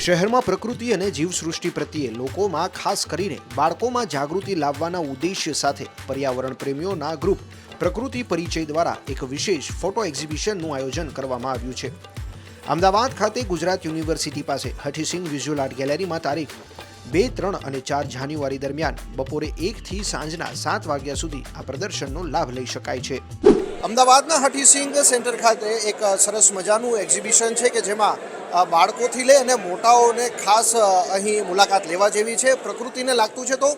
શહેરમાં પ્રકૃતિ અને જીવસૃષ્ટિ પ્રત્યે લોકોમાં ખાસ કરીને બાળકોમાં જાગૃતિ લાવવાના ઉદ્દેશ્ય સાથે પર્યાવરણ પ્રેમીઓના ગ્રુપ પ્રકૃતિ પરિચય દ્વારા એક વિશેષ ફોટો એક્ઝિબિશનનું આયોજન કરવામાં આવ્યું છે। અમદાવાદ ખાતે ગુજરાત યુનિવર્સિટી પાસે હઠીસિંહ વિઝ્યુઅલ આર્ટ ગેલેરીમાં તારીખ 2, 3 અને 4 જાન્યુઆરી દરમિયાન બપોરે 1 થી સાંજના 7 વાગ્યા સુધી આ પ્રદર્શનનો લાભ લઈ શકાય છે। અમદાવાદના હઠીસિંહ સેન્ટર ખાતે એક સરસ મજાનું એક્ઝિબિશન છે કે જેમાં બાળકોથી લઈ અને મોટાઓને ખાસ અહીં મુલાકાત લેવા જેવી છે। પ્રકૃતિને લાગતું છે તો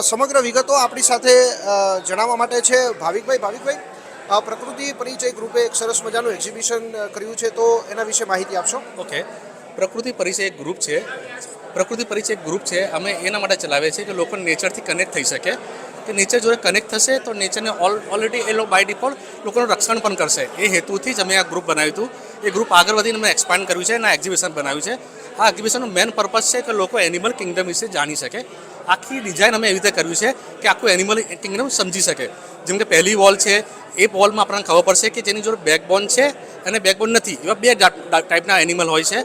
સમગ્ર વિગતો આપણી સાથે જણાવવા માટે છે ભાવિકભાઈ, પ્રકૃતિ પરિચય ગ્રુપે એક સરસ મજાનું એક્ઝિબિશન કર્યું છે તો એના વિશે માહિતી આપશો। ઓકે, પ્રકૃતિ પરિચય એક ગ્રુપ છે। પ્રકૃતિ પરિચય એક ગ્રુપ છે, અમે એના માટે ચલાવીએ છીએ કે લોકો નેચરથી કનેક્ટ થઈ શકે, કે નેચર જોડે કનેક્ટ થશે તો નેચરને ઓલરેડી એ લોકો બાય ડિફોલ્ટ લોકોનું રક્ષણ પણ કરશે। એ હેતુથી જ અમે આ ગ્રુપ બનાવ્યું હતું। એ ગ્રુપ આગળ વધીને અમે એક્સપાન્ડ કર્યું છે અને આ એક્ઝિબિશન બનાવ્યું છે। આ એક્ઝિબિશનનું મેન પર્પઝ છે કે લોકો એનિમલ કિંગડમ વિશે જાણી શકે। આખી ડિઝાઇન અમે એવી રીતે કર્યું છે કે આખું એનિમલ કિંગડમ સમજી શકે। જેમ કે પહેલી વોલ છે, એ વોલમાં આપણને ખબર પડશે કે જેની જોડે બેકબોન છે અને બેકબોન નથી, એવા બે ટાઈપના એનિમલ હોય છે।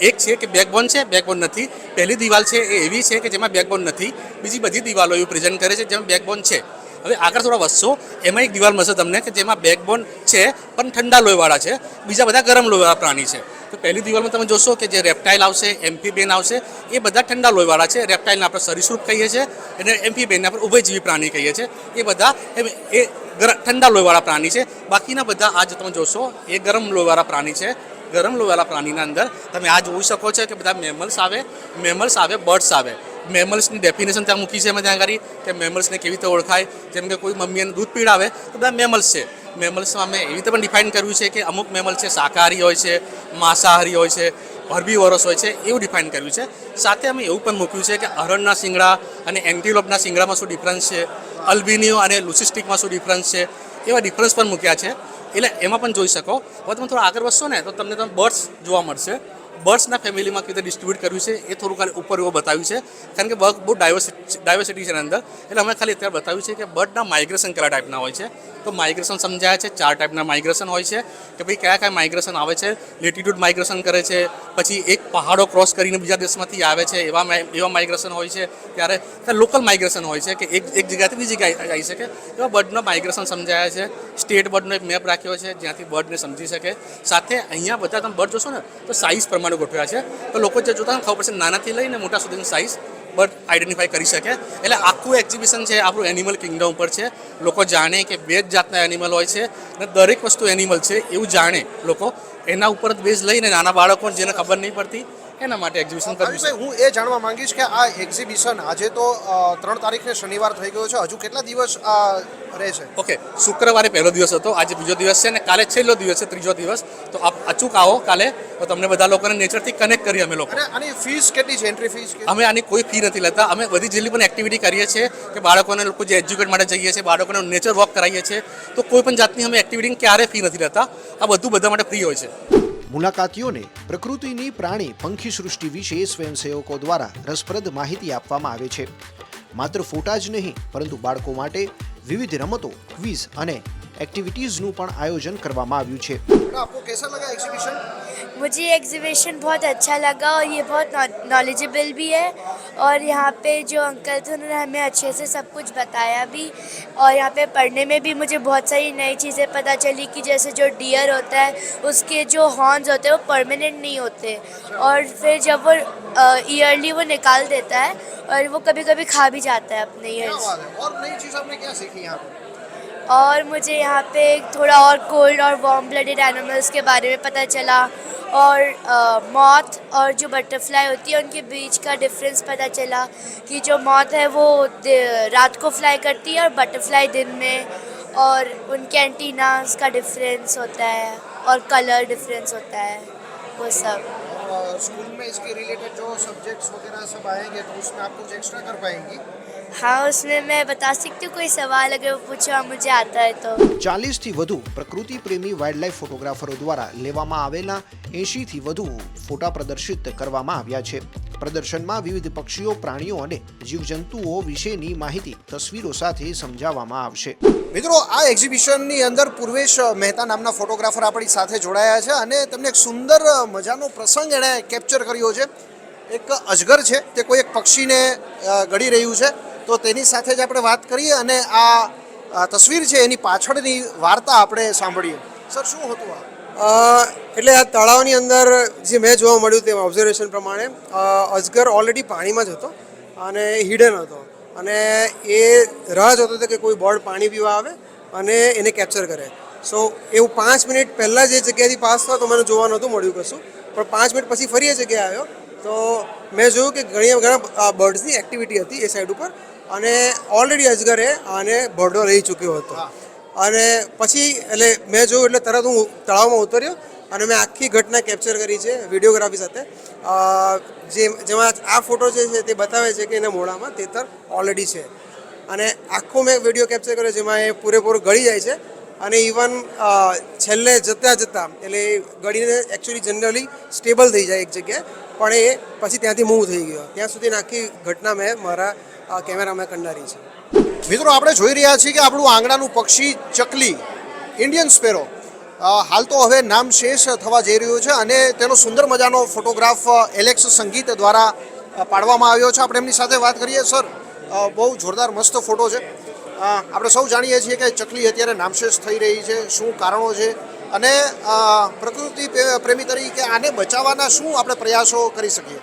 એક છે કે બેકબોન છે, બેકબોન નથી। પહેલી દિવાલ છે એ એવી છે કે જેમાં બેકબોન નથી, બીજી બધી દિવાલો એવું પ્રેઝન્ટ કરે છે જેમાં બેકબોન છે। હવે આગળ થોડા વધશો એમાં એક દિવાલ મળશે તમને કે જેમાં બેકબોન છે પણ ઠંડા લોહીવાળા છે, બીજા બધા ગરમ લોહીવાળા પ્રાણી છે। તો પહેલી દિવાલમાં તમે જોશો કે જે રેપ્ટાઇલ આવશે, એમ્ફીબિયન આવશે, એ બધા ઠંડા લોહીવાળા છે। રેપ્ટાઇલને આપણે સરીસૃપ કહીએ છીએ અને એમ્ફીબિયનને આપણે ઉભયજીવી પ્રાણી કહીએ છીએ। એ બધા એ ઠંડા લોહીવાળા પ્રાણી છે। બાકીના બધા આજ તમે જોશો એ ગરમ લોહીવાળા પ્રાણી છે। ગરમ લોહીવાળા પ્રાણીના અંદર તમે આ જોઈ શકો છો કે બધા મેમલ્સ આવે, બર્ડ્સ આવે। મેમલ્સની ડેફિનેશન ત્યાં મૂકી છે અમે ત્યાં આગળ કે મેમલ્સને કેવી રીતે ઓળખાય। જેમ કે કોઈ મમ્મીને દૂધ પીવડાવે તો બધા મેમલ્સ છે। મેમલ્સમાં અમે એવી રીતે પણ ડિફાઇન કર્યું છે કે અમુક મેમલ્સ છે શાકાહારી હોય છે, માંસાહારી હોય છે, હર્બીવોરસ હોય છે, એવું ડિફાઇન કર્યું છે। સાથે અમે એવું પણ મૂક્યું છે કે હરણના શિંગડા અને એન્ટીલોપના શિંગડામાં શું ડિફરન્સ છે, અલ્બિનિયો અને લુસિસ્ટિકમાં શું ડિફરન્સ છે, એવા ડિફરન્સ પણ મૂક્યા છે। એટલે એમાં પણ જોઈ શકો। હવે તમે થોડા આગળ વધશો ને તો તમને બર્ડ્સ જોવા મળશે। બર્ડ્સના ફેમિલીમાં કેવી રીતે ડિસ્ટ્રીબ્યુટ કર્યું છે એ થોડું ખાલી ઉપર એવું બતાવ્યું છે, કારણ કે બહુ ડાયવર્સિટી છે એના અંદર। એટલે અમે ખાલી અત્યારે બતાવ્યું છે કે બર્ડના માઇગ્રેશન કયા ટાઈપના હોય છે। તો માઇગ્રેશન સમજાયા છે, 4 ટાઈપના માઇગ્રેશન હોય છે કે ભાઈ કયા માઇગ્રેશન આવે છે। લેટિટ્યૂડ માઇગ્રેશન કરે છે, પછી એક પહાડો ક્રોસ કરીને બીજા દેશમાંથી આવે છે એવા માઇગ્રેશન હોય છે। ત્યારે લોકલ માઇગ્રેશન હોય છે કે એક જગ્યાથી બીજી જગ્યાએ આવી શકે, એવા બર્ડના માઇગ્રેશન સમજાયા છે। સ્ટેટ બર્ડનો એક મેપ રાખ્યો છે જ્યાંથી બર્ડને સમજી શકે। સાથે અહીંયા બધા તમે બર્ડ જોશો ને તો સાઇઝ પ્રમાણે ગોઠવ્યા છે, તો લોકો જે જોતા ખબર પડશે નાનાથી લઈને મોટા સુધીની સાઇઝ બર્ડ આઈડેન્ટિફાઈ કરી શકે। એટલે આખું એક્ઝિબિશન છે આપણું એનિમલ કિંગડમ ઉપર છે। લોકો જાણે કે 2 જ જાતના એનિમલ હોય છે અને દરેક વસ્તુ એનિમલ છે એવું જાણે લોકો, એના ઉપર જ બેઝ લઈને નાના બાળકો જેને ખબર નહીં પડતી એના માટે એક્ઝિબિશન કર્યું છે। હું એ જાણવા માંગીશ કે આ એક્ઝિબિશન આજે તો 3 તારીખને શનિવાર થઈ ગયો છે, હજુ કેટલા દિવસ રહેશે? ઓકે, શુક્રવારે પહેલો દિવસ હતો, આજે બીજો દિવસ છે અને કાલે છેલ્લો દિવસ છે, ત્રીજો દિવસ। તો આપ અચૂક આવો કાલે, તો તમને બધા લોકોને નેચરથી કનેક્ટ કરીએ અમે લોકો। અને આની ફીસ કેટલી છે, એન્ટ્રી ફીસ? અમે આની કોઈ ફી નથી લેતા। અમે બધી જેટલી પણ એક્ટિવિટી કરીએ છીએ કે બાળકોને લોકો જે એજ્યુકેટ માટે જઈએ છીએ, બાળકોને નેચર વોક કરાવીએ છીએ, તો કોઈ પણ જાતની અમે એક્ટિવિટીની ક્યારેય ફી નથી લેતા। આ બધું બધા માટે ફ્રી હોય છે। મુલાકાતીઓને પ્રકૃતિની પ્રાણી પંખી સૃષ્ટિ વિશે સ્વયંસેવકો દ્વારા રસપ્રદ માહિતી આપવામાં આવે છે। માત્ર ફોટા જ નહીં પરંતુ બાળકો માટે વિવિધ રમતો, ક્વિઝ અને एक्टिविटीज़ પણ આયોજन કરવામાં આવ્યું છે। आपको कैसा लगा एग्जीबिशन? मुझे एग्जीबिशन बहुत अच्छा लगा और ये बहुत नॉलेजेबल भी है। और यहाँ पे जो अंकल थे उन्होंने हमें अच्छे से सब कुछ बताया भी, और यहाँ पे पढ़ने में भी मुझे बहुत सारी नई चीज़ें पता चली कि जैसे जो डियर होता है उसके जो हॉर्न्स होते हैं वो परमानेंट नहीं होते, और फिर जब वो ईयरली वो निकाल देता है और वो कभी कभी खा भी जाता है अपने ईयर्स। और नई चीज़ आपने क्या सीखी यहाँ पे? और मुझे यहाँ पे थोड़ा और कोल्ड और वार्म ब्लडेड एनिमल्स के बारे में पता चला, और मॉथ और जो बटरफ्लाई होती है उनके बीच का डिफरेंस पता चला कि जो मॉथ है वो रात को फ्लाई करती है और बटरफ्लाई दिन में, और उनके एंटीनास का डिफरेंस होता है और कलर डिफरेंस होता है, वो सब। स्कूल में इसके रिलेटेड जो सब्जेक्ट्स वगैरह सब आएंगे तो उसमें आप कुछ एक्स्ट्रा कर पाएंगी? हाँ, उसमें मैं बता सकती हूँ कोई सवाल अगर वो पूछा मुझे आता है तो। 40 થી વધુ પ્રકૃતિ પ્રેમી વાઇલ્ડલાઇફ ફોટોગ્રાફરો દ્વારા લેવામાં આવેલા 80 થી વધુ ફોટા પ્રદર્શિત કરવામાં આવ્યા છે। પ્રદર્શનમાં વિવિધ પક્ષીઓ, પ્રાણીઓ અને જીવજંતુઓ વિશેની માહિતી તસવીરો સાથે સમજાવવામાં આવશે. મિત્રો, આ એક્ઝિબિશનની અંદર પૂર્વેશ મહેતા નામના ફોટોગ્રાફર આપણી સાથે જોડાયા છે અને તમને એક સુંદર મજાનો પ્રસંગ એણે કેપ્ચર કર્યો છે. એક અજગર છે તે કોઈ એક પક્ષીને ગળી રહ્યું છે, તો તેની સાથે જ આપણે વાત કરીએ અને આ તસવીર છે એની પાછળની વાર્તા આપણે સાંભળીએ. સર, શું હતું આ? એટલે આ તળાવની અંદર જે મેં જોવા મળ્યું તે ઓબ્ઝર્વેશન પ્રમાણે અજગર ઓલરેડી પાણીમાં જ હતો અને હિડન હતો અને એ રાહ જોતો હતો કે કોઈ બર્ડ પાણી પીવા આવે અને એને કેપ્ચર કરે. સો એવું 5 મિનિટ પહેલાં જે જગ્યાથી પાસ થયો તો મને જોવા નહોતું મળ્યું કશું, પણ 5 મિનિટ પછી ફરી એ જગ્યાએ આવ્યો તો મેં જોયું કે ઘણા બર્ડ્સની એક્ટિવિટી હતી એ સાઈડ ઉપર અને ઓલરેડી અજગરે આને બર્ડો લઈ ચૂક્યો હતો. અને પછી એટલે મેં જોયું એટલે તરત હું તળાવમાં ઉતર્યો અને મેં આખી ઘટના કેપ્ચર કરી છે વિડીયોગ્રાફી સાથે. જેમાં આ ફોટો જે છે તે બતાવે છે કે એના મોઢામાં તેતર ઓલરેડી છે અને આખો મેં વિડીયો કેપ્ચર કર્યો જેમાં એ પૂરેપૂરો ગળી જાય છે અને ઇવન છેલ્લે જતાં એટલે ગળીને એકચ્યુઅલી જનરલી સ્ટેબલ થઈ જાય એક જગ્યાએ, પણ એ પછી ત્યાંથી મૂવ થઈ ગયો. ત્યાં સુધીની આખી ઘટના મેં મારા કેમેરામાં કંડારી છે. મિત્રો, આપણે જોઈ રહ્યા છીએ કે આપણું આંગણાનું પક્ષી ચકલી, ઇન્ડિયન સ્પેરો, હાલ તો હવે નામ શેષ થવા જઈ રહ્યું છે અને તેનો સુંદર મજાનો ફોટોગ્રાફ એલેક્સ સંગીત દ્વારા પાડવામાં આવ્યો છે. આપણે એમની સાથે વાત કરીએ. સર, બહુ જોરદાર મસ્ત ફોટો છે. આપણે સૌ જાણીએ છીએ કે ચકલી અત્યારે નામશેષ થઈ રહી છે, શું કારણો છે અને પ્રકૃતિ પ્રેમી તરીકે આને બચાવવાના શું આપણે પ્રયાસો કરી શકીએ?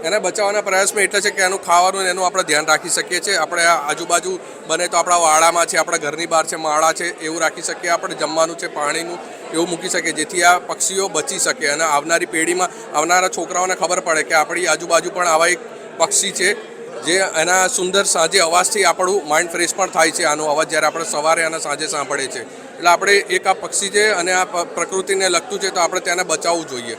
એને બચાવવાના પ્રયાસમાં એટલે છે કે એનું ખાવાનું એનું આપણે ધ્યાન રાખી શકીએ છીએ. આપણે આજુબાજુ બને તો આપણા વાડામાં છે, આપણા ઘરની બહાર છે, માળા છે, એવું રાખી શકીએ. આપણે જમવાનું છે, પાણીનું એવું મૂકી શકીએ જેથી આ પક્ષીઓ બચી શકે અને આવનારી પેઢીમાં આવનારા છોકરાઓને ખબર પડે કે આપણી આજુબાજુ પણ આવા એક પક્ષી છે જે એના સુંદર સાંજે અવાજથી આપણું માઇન્ડ ફ્રેશ પણ થાય છે. આનો અવાજ જ્યારે આપણે સવારે અને સાંજે સાંભળીએ છીએ એટલે આપણે એક આ પક્ષી છે અને આ પ્રકૃતિને લગતું છે તો આપણે તેને બચાવવું જોઈએ.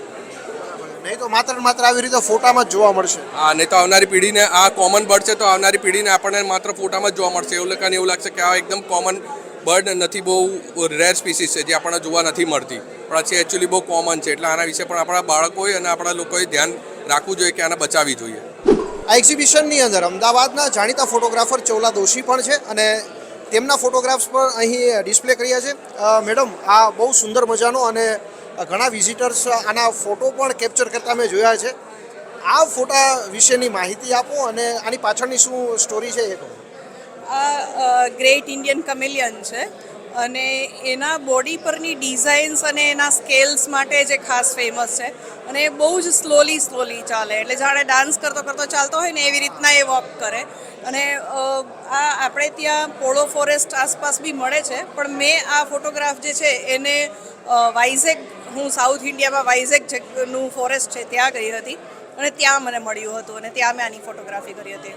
નહીં તો માત્ર આવી રીતે ફોટામાં જ જોવા મળશે. હા, નહીં તો આવનારી પેઢીને આ કોમન બર્ડ છે તો આવનારી પેઢીને આપણને માત્ર ફોટામાં જ જોવા મળશે. એવું લાગશે કે આ એકદમ કોમન બર્ડ નથી, બહુ રેર સ્પીસીસ છે જે આપણને જોવા નથી મળતી, પણ આ છે એકચ્યુઅલી બહુ કોમન છે. એટલે આના વિશે પણ આપણા બાળકોએ અને આપણા લોકોએ ધ્યાન રાખવું જોઈએ કે આને બચાવવી જોઈએ. આ એક્ઝિબિશનની અંદર અમદાવાદના જાણીતા ફોટોગ્રાફર ચૌલા દોશી પણ છે અને તેમના ફોટોગ્રાફ્સ પણ અહીં ડિસ્પ્લે કર્યા છે. મેડમ, આ બહુ સુંદર મજાનો અને ઘણા વિઝિટર્સ આના ફોટો પણ કેપ્ચર કરતા મેં જોયા છે. આ ફોટા વિશેની માહિતી આપો અને આની પાછળની શું સ્ટોરી છે એ કહો. આ ગ્રેટ ઇન્ડિયન કમેલિયન છે અને એના બોડી પરની ડિઝાઇન્સ અને એના સ્કેલ્સ માટે જે ખાસ ફેમસ છે અને એ બહુ જ સ્લોલી ચાલે, એટલે જાણે ડાન્સ કરતો ચાલતો હોય ને એવી રીતના એ વોક કરે. અને આ આપણે ત્યાં પોળો ફોરેસ્ટ આસપાસ બી મળે છે, પણ મેં આ ફોટોગ્રાફ જે છે એને વાઇઝેગ, હું સાઉથ ઇન્ડિયામાં વાઇઝેગનું ફોરેસ્ટ છે ત્યાં ગઈ હતી અને ત્યાં મને મળ્યું હતું અને ત્યાં મેં આની ફોટોગ્રાફી કરી હતી.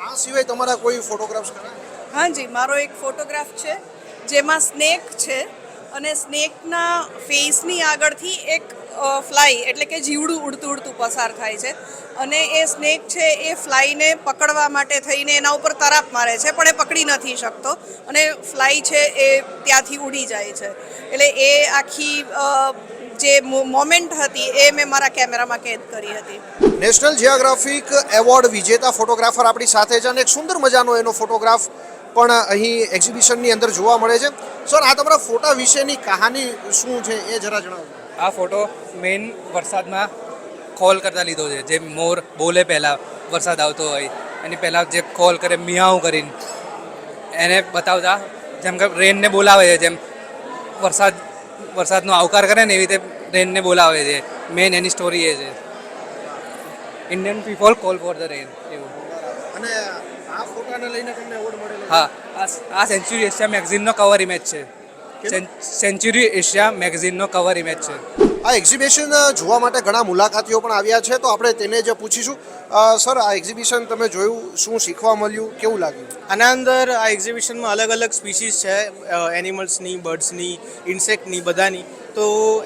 આ સિવાય તમારા કોઈ ફોટોગ્રાફ્સ ખરા? હાજી, મારો એક ફોટોગ્રાફ છે જેમાં સ્નેક છે અને સ્નેકના ફેસની આગળથી એક ફ્લાય એટલે કે જીવડું ઉડતું પસાર થાય છે અને એ સ્નેક છે એ ફ્લાયને પકડવા માટે થઈને એના ઉપર તરાપ મારે છે, પણ એ પકડી નથી શકતો અને ફ્લાય છે એ ત્યાંથી ઉડી જાય છે. એટલે એ આખી જે મોમેન્ટ હતી એ મેં મારા કેમેરામાં કેદ કરી હતી. નેશનલ જિયોગ્રાફિક એવોર્ડ વિજેતા ફોટોગ્રાફર આપણી સાથે છે અને એક સુંદર મજાનો એનો ફોટોગ્રાફ પણ અહીં એક્ઝિબિશનની અંદર જોવા મળે છે. સર, આ તમારા ફોટા વિશેની કહાની શું છે એ જરા જણાવો. આ ફોટો મેઇન વરસાદમાં કોલ કરતા લીધો છે. જે મોર બોલે પહેલાં વરસાદ આવતો હોય એની પહેલાં જે કોલ કરે મિયાઉ કરીને એને બતાવતા, જેમ કે રેનને બોલાવે છે, જેમ વરસાદનો આવકાર કરે ને એવી રીતે રેનને બોલાવે છે. મેઇન એની સ્ટોરી એ છે. Indian people call for the rain એવું. અને આ ફોટાને લઈને તમને એવોર્ડ મળેલો? હા, આ સેન્ચુરી એશિયા મેગઝીનનો કવર ઇમેજ છે. સેન્ચુરી એશિયા મેગઝીનનો કવર ઇમેજ છે. આ એક્ઝિબિશન જોવા માટે ઘણા મુલાકાતીઓ પણ આવ્યા છે, તો આપણે તેને જ પૂછીશું. સર, આ એક્ઝિબિશન તમે જોયું, શું શીખવા મળ્યું, કેવું લાગ્યું? આના અંદર આ એક્ઝિબિશનમાં અલગ અલગ સ્પીસીસ છે, એનિમલ્સની, બર્ડ્સની, ઇન્સેક્ટની, બધાની. તો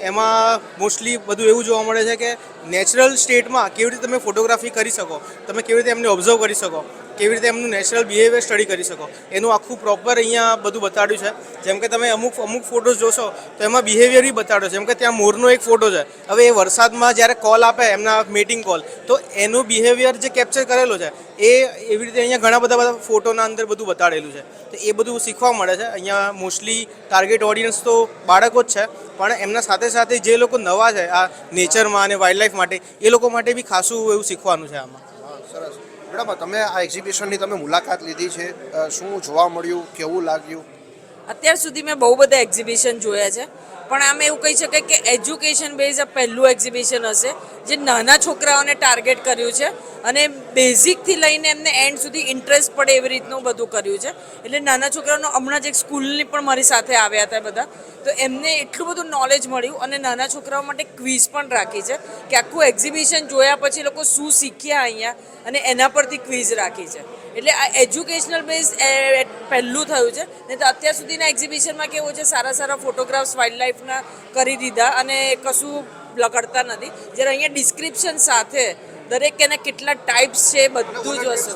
એમાં મોસ્ટલી બધું એવું જોવા મળે છે કે નેચરલ સ્ટેટમાં કેવી રીતે તમે ફોટોગ્રાફી કરી શકો, તમે કેવી રીતે એમને ઓબ્ઝર્વ કરી શકો. કેવી રીતે એમનું નેચરલ બિહેવિયર સ્ટડી કરી શકો એનું આખું પ્રોપર અહીંયા બધું બતાડ્યું છે. જેમ કે તમે અમુક ફોટોઝ જોશો તો એમાં બિહેવિયર બી બતાડ્યો છે. જેમ કે ત્યાં મોરનો એક ફોટો છે. હવે એ વરસાદમાં જ્યારે કોલ આપે એમના મીટિંગ કોલ, તો એનું બિહેવિયર જે કેપ્ચર કરેલો છે એ એવી રીતે અહીંયા ઘણા બધા ફોટોના અંદર બધું બતાડેલું છે. તો એ બધું શીખવા મળે છે. અહીંયા મોસ્ટલી ટાર્ગેટ ઓડિયન્સ તો બાળકો જ છે, પણ એમના સાથે સાથે જે લોકો નવા છે આ નેચરમાં અને વાઇલ્ડ લાઈફ માટે, એ લોકો માટે બી ખાસું એવું શીખવાનું છે આમાં. સરસ. મેડમ, તમે આ એક્ઝિબિશનની તમે મુલાકાત લીધી છે, શું જોવા મળ્યું, કેવું લાગ્યું? અત્યાર સુધી મેં બહુ બધા એક્ઝિબિશન જોયા છે, પણ આમ એવું કહી શકાય કે એજ્યુકેશન બેઝ આ પહેલું એક્ઝિબિશન હશે જે નાના છોકરાઓને ટાર્ગેટ કર્યું છે અને બેઝિકથી લઈને એમને એન્ડ સુધી ઇન્ટરેસ્ટ પડે એવી રીતનું બધું કર્યું છે. એટલે નાના છોકરાઓનો હમણાં જ એક સ્કૂલની પણ મારી સાથે આવ્યા હતા બધા, તો એમને એટલું બધું નોલેજ મળ્યું. અને નાના છોકરાઓ માટે ક્વિઝ પણ રાખી છે કે આખું એક્ઝિબિશન જોયા પછી લોકો શું શીખ્યા અહીંયા, અને એના પરથી ક્વિઝ રાખી છે. એટલે આ એજ્યુકેશનલ બેઝ પહેલું થયું છે. નહીં તો અત્યાર સુધીના એક્ઝિબિશનમાં કેવું છે, સારા સારા ફોટોગ્રાફ્સ વાઇલ્ડ લાઈફના કરી દીધા અને કશું લગાડતા નથી. જ્યારે અહીંયા ડિસ્ક્રિપ્શન સાથે દરેક એને કેટલા ટાઈપ્સ છે બધું જ વસ્તુ,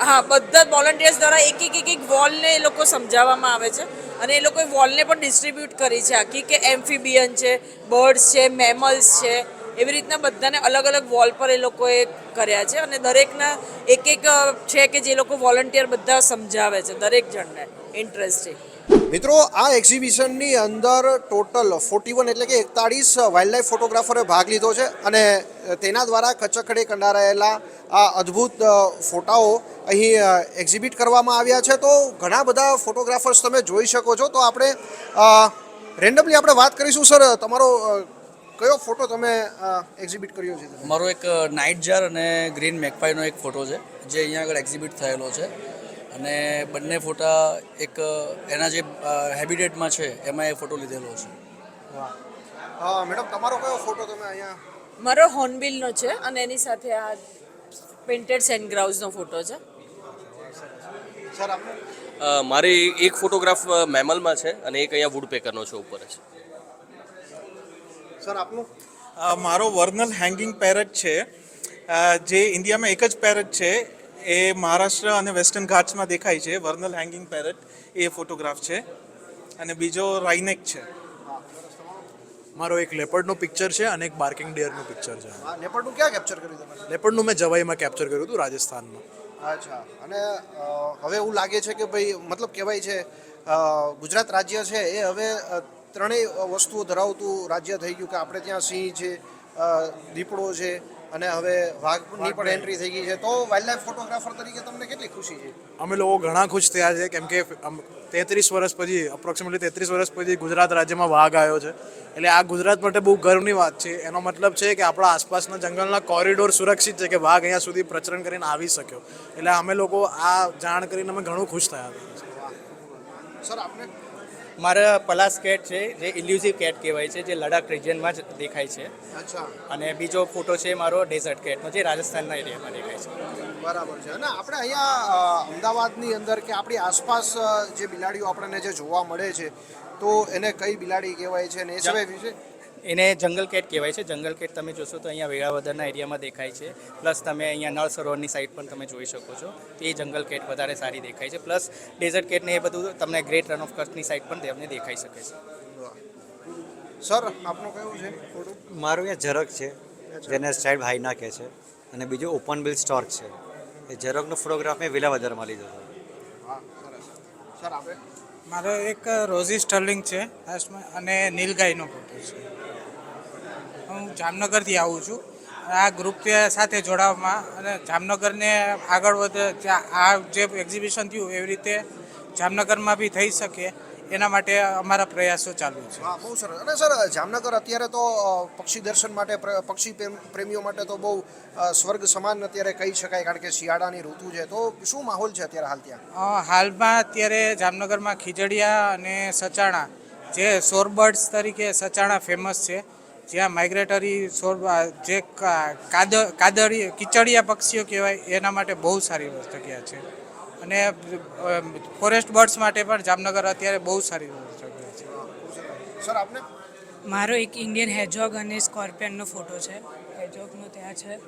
હા, બધા વોલન્ટિયર્સ દ્વારા એક વોલને એ લોકો સમજાવવામાં આવે છે. અને એ લોકોએ વોલને પણ ડિસ્ટ્રીબ્યુટ કરી છે આખી, કે એમ્ફીબિયન છે, બર્ડ્સ છે, મેમલ્સ છે, એવી રીતના બધાને અલગ અલગ વોલ પર એ લોકોએ કર્યા છે. અને દરેકના એક છે કે જે લોકો વોલન્ટિયર બધા સમજાવે છે દરેક જણને ઇન્ટરેસ્ટિંગ. મિત્રો, આ એક્ઝિબિશનની અંદર ટોટલ 41 એટલે કે 41 વાઇલ્ડ લાઈફ ફોટોગ્રાફરે ભાગ લીધો છે અને તેના દ્વારા કચકડે કંડારાયેલા આ અદ્ભુત ફોટાઓ અહીં એક્ઝિબિટ કરવામાં આવ્યા છે. તો ઘણા બધા ફોટોગ્રાફર્સ તમે જોઈ શકો છો. તો આપણે રેન્ડમલી આપણે વાત કરીશું. સર, તમારો કયો ફોટો તમે એક્ઝિબિટ કર્યો છે? મારો એક નાઇટ જાર અને ગ્રીન મેકપાઈનો એક ફોટો છે જે અહીંયા આગળ એક્ઝિબિટ થયેલો છે. અને બંને ફોટા એક એના જે હેબિટેટમાં છે એમાં એ ફોટો લીધેલો છે. મેડમ, તમારો કયો ફોટો તમે અહીંયા? મારો હોર્નબિલનો છે અને એની સાથે આ પેઇન્ટેડ સેન્ડગ્રાઉઝનો ફોટો છે. સર, આપણે મારી એક ફોટોગ્રાફ મેમલમાં છે અને એક અહીંયા વુડપેકરનો છે ઉપર છે. સર, આપનું? મારો વર્નલ હેંગિંગ પેરેટ છે, જે ઇન્ડિયામાં એક જ પેરેટ છે. એ મહારાષ્ટ્ર અને વેસ્ટર્ન ઘાટ્સમાં દેખાય છે. વર્નલ હેંગિંગ પેરેટ એ ફોટોગ્રાફ છે. અને બીજો રાઇનેક છે. મારો એક લેપર્ડનો પિક્ચર છે અને એક બાર્કિંગ ડિયરનું પિક્ચર છે. લેપર્ડનું ક્યાં કેપ્ચર કર્યું તમે? લેપર્ડનું મેં જવાઈમાં કેપ્ચર કર્યું હતું, રાજસ્થાનમાં. અચ્છા. અને હવે એવું લાગે છે કે ભાઈ, મતલબ કહેવાય છે ગુજરાત રાજ્ય છે એ હવે ત્રણેય વસ્તુઓ ધરાવતું રાજ્ય થઈ ગયું, કે આપણે ત્યાં સિંહ છે, દીપડો છે અને હવે વાઘની પણ એન્ટ્રી થઈ ગઈ છે. તો વાઇલ્ડ લાઈફ ફોટોગ્રાફર તરીકે તમને કેટલી ખુશી છે? અમે લોકો ઘણા ખુશ થયા છે, કેમ કે 33 વર્ષ પછી, અપ્રોક્સિમેટલી 33 વર્ષ પછી ગુજરાત રાજ્યમાં વાઘ આવ્યો છે. એટલે આ ગુજરાત માટે બહુ ગર્વની વાત છે. એનો મતલબ છે કે આપણા આસપાસના જંગલના કોરિડોર સુરક્ષિત છે, કે વાઘ અહીંયા સુધી પ્રચરણ કરીને આવી શક્યો. એટલે અમે લોકો આ જાણ કરીને અમે ઘણું ખુશ થયા હતા. સર, આપણે? મારા પલાસ કેટ છે, જે ઇલ્યુઝિવ કેટ કહેવાય છે, જે લડાખ રિજિયનમાં જ દેખાય છે. અચ્છા. અને બીજો ફોટો છે મારો ડેઝર્ટ કેટનો, જે રાજસ્થાનના એરિયામાં દેખાય છે. બરાબર છે. અને આપણે અહીંયા અમદાવાદની અંદર કે આપણી આસપાસ જે બિલાડીઓ આપણને જે જોવા મળે છે, તો એને કઈ બિલાડી કહેવાય છે અને એ સિવાય વિશે? એને જંગલ કેટ કહેવાય છે. જંગલ કેટ તમે જોશો તો અહીંયા વેળાવદરના એરિયામાં દેખાય છે. પ્લસ તમે અહીંયા નળ સરોવરની સાઈડ પણ તમે જોઈ શકો છો. તે જંગલ કેટ વધારે સારી દેખાય છે. પ્લસ ડેઝર્ટ કેટને એ બધું તમને ગ્રેટ રન ઓફ કચ્છની સાઈડ પણ તમને દેખાઈ શકે છે. સર, આપનું કયું છે ફોટો? મારું અહીંયા ઝરક છે, જેને સ્ટ્રાઇપ હાઈના કહે છે. અને બીજું ઓપન બિલ સ્ટોર્ક છે. એ ઝરકનો ફોટોગ્રાફ મેં વેલાવદરમાં લીધો હતો. હા, સરસ. સર, આપણે? મારો એક રોઝી સ્ટર્લિંગ છે અને નીલગાયનો ફોટો છે. હું જામનગરથી આવું છું. આ ગ્રુપ સાથે જોડાવામાં અને જામનગરને આગળ વધે, આ જે એક્ઝિબિશન થયું એવી રીતે જામનગરમાં બી થઈ શકે એના માટે અમારા પ્રયાસો ચાલુ છે. હા, બહુ સરસ. અને સર, જામનગર અત્યારે તો પક્ષી દર્શન માટે, પક્ષી પ્રેમીઓ માટે તો બહુ સ્વર્ગ સમાન અત્યારે કહી શકાય, કારણ કે શિયાળાની ઋતુ છે. તો શું માહોલ છે અત્યારે હાલ ત્યાં? હાલમાં અત્યારે જામનગરમાં ખીજડીયા અને સચાણા, જે શોરબર્ડ્સ તરીકે સચાણા ફેમસ છે, જ્યાં માઇગ્રેટરી જે કિચડિયા પક્ષીઓ કહેવાય, એના માટે બહુ સારી જગ્યા છે. અને ફોરેસ્ટ બર્ડ્સ માટે પણ જામનગર અત્યારે બહુ સારી જગ્યા છે. સર, આપને? મારો એક ઇન્ડિયન હેજોગ અને સ્કોર્પિયનનો ફોટો છે. હેજોગનો ત્યાં છે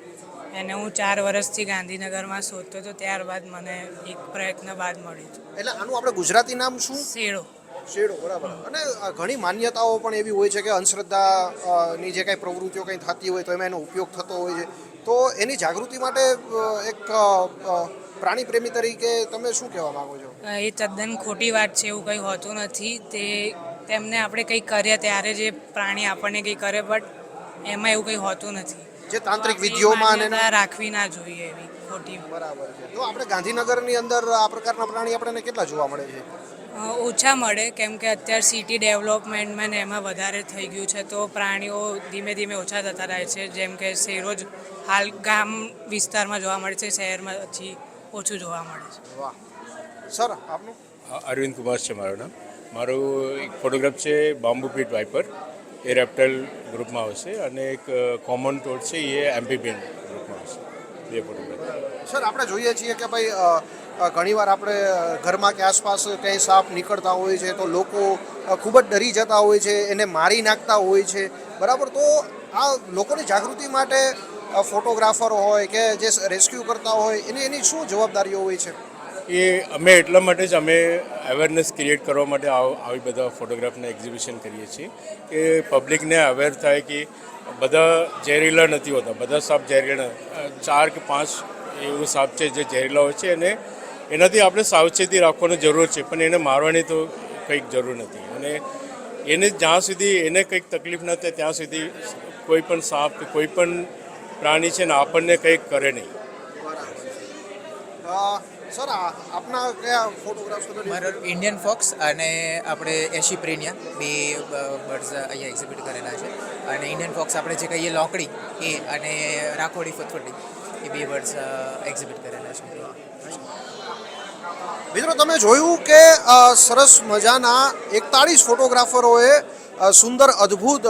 એને હું 4 વર્ષથી ગાંધીનગરમાં શોધતો હતો, ત્યારબાદ મને એક પ્રયત્ન બાદ મળ્યું. એટલે આનું આપણે ગુજરાતી નામ શું? શેડો. શેડો, બરાબર. અને ઘણી માન્યતાઓ પણ એવી હોય છે કે અંધશ્રદ્ધાની જે કાંઈ પ્રવૃત્તિઓ કંઈ થતી હોય તો એમાં એનો ઉપયોગ થતો હોય છે, તો એની જાગૃતિ માટે એક પ્રાણી પ્રેમી તરીકે તમે શું કહેવા માંગો છો? એ તદ્દન ખોટી વાત છે, એવું કંઈ હોતું નથી. તેમને આપણે કંઈ કરીએ ત્યારે જે પ્રાણી આપણને કંઈ કરે, બટ એમાં એવું કંઈ હોતું નથી. જે તાંત્રિક વિધિઓમાં રાખવી ના જોઈએ એવી ખોટી. બરાબર છે. તો આપણે ગાંધીનગરની અંદર આ પ્રકારના પ્રાણી આપણને કેટલા જોવા મળે છે? ઓછા મળે, કેમ કે અત્યારે સિટી ડેવલપમેન્ટમાં ને એમાં વધારે થઈ ગયું છે, તો પ્રાણીઓ ધીમે ધીમે ઓછા થતા રહે છે. જેમ કે શેરો જ હાલ ગામ વિસ્તારમાં જોવા મળે છે, શહેરમાં પછી ઓછું જોવા મળે છે. વાહ સર, આપનું? અરવિંદ કુમાર છે મારું નામ. મારું એક ફોટોગ્રાફ છે બામ્બુ પીટ વાઇપર, એ રેપ્ટાઇલ ગ્રુપમાં આવશે, અને એક કોમન ટોડ છે એ એમ્ફીબિયન ગ્રુપમાં આવશે. બે ફોટોગ્રાફ. સર, આપણે જોઈએ છીએ કે ભાઈ ઘણીવાર આપણે ઘરમાં કે આસપાસ કંઈ સાપ નીકળતા હોય છે તો લોકો ખૂબ જ ડરી જતા હોય છે, એને મારી નાખતા હોય છે, બરાબર. તો આ લોકોની જાગૃતિ માટે ફોટોગ્રાફર હોય કે જે રેસ્ક્યુ કરતા હોય એની શું જવાબદારીઓ હોય છે? એ અમે એટલા માટે જ અમે અવેરનેસ ક્રિએટ કરવા માટે આવી બધા ફોટોગ્રાફના એક્ઝિબિશન કરીએ છીએ કે પબ્લિકને અવેર થાય કે બધા ઝેરીલા નથી હોતા, બધા સાપ ઝેરીલા 4 કે 5 એવું સાપ છે જે ઝેરીલા હોય છે, અને એનાથી આપણે સાવચેતી રાખવાની જરૂર છે, પણ એને મારવાની તો કંઈક જરૂર નથી. અને એને જ્યાં સુધી એને કંઈક તકલીફ ન થાય ત્યાં સુધી કોઈ પણ સાપ કે કોઈ પણ પ્રાણી છે ને આપણને કંઈક કરે નહીં. સર, આપના કયા ફોટોગ્રાફ્સ? મારો ઇન્ડિયન ફોક્સ અને આપણે એશી પ્રેનિયા બે બર્ડ્સ અહીંયા એક્ઝિબિટ કરેલા છે. અને ઇન્ડિયન ફોક્સ આપણે જે કહીએ લોકડી એ, અને રાખોડી ફતફટી એ બે બર્ડ્સ એક્ઝિબિટ કરેલા છે. મિત્રો, તમે જોયું કે સરસ મજાના 41 ફોટોગ્રાફરોએ સુંદર અદ્ભુત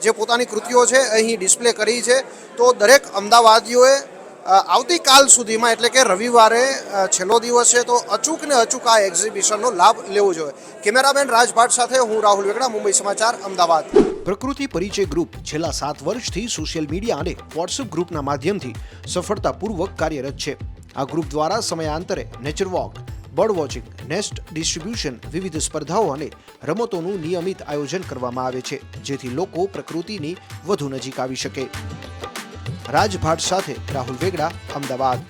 જે પોતાની કૃતિઓ છે અહીં ડિસ્પ્લે કરી છે. તો દરેક અમદાવાદીઓએ આવતીકાલ સુધીમાં, એટલે કે રવિવારે છેલ્લો દિવસ છે, તો અચૂક ને અચૂક આ એક્ઝિબિશનનો લાભ લેવો જોઈએ. કેમેરામેન રાજભાટ સાથે હું રાહુલ વેગડા, મુંબઈ સમાચાર, અમદાવાદ. પ્રકૃતિ પરિચય ગ્રુપ છેલ્લા 7 વર્ષથી સોશિયલ મીડિયા અને વોટ્સએપ ગ્રુપના માધ્યમથી સફળતાપૂર્વક કાર્યરત છે. આ ગ્રુપ દ્વારા સમયાંતરે nature walk, bird watching, nest distribution, વિવિધ સ્પર્ધાઓ અને રમતોનું નિયમિત આયોજન કરવામાં આવે છે, જેથી લોકો પ્રકૃતિની વધુ નજીક આવી શકે. રાજભાટ સાથે રાહુલ વેગડા, અમદાવાદ.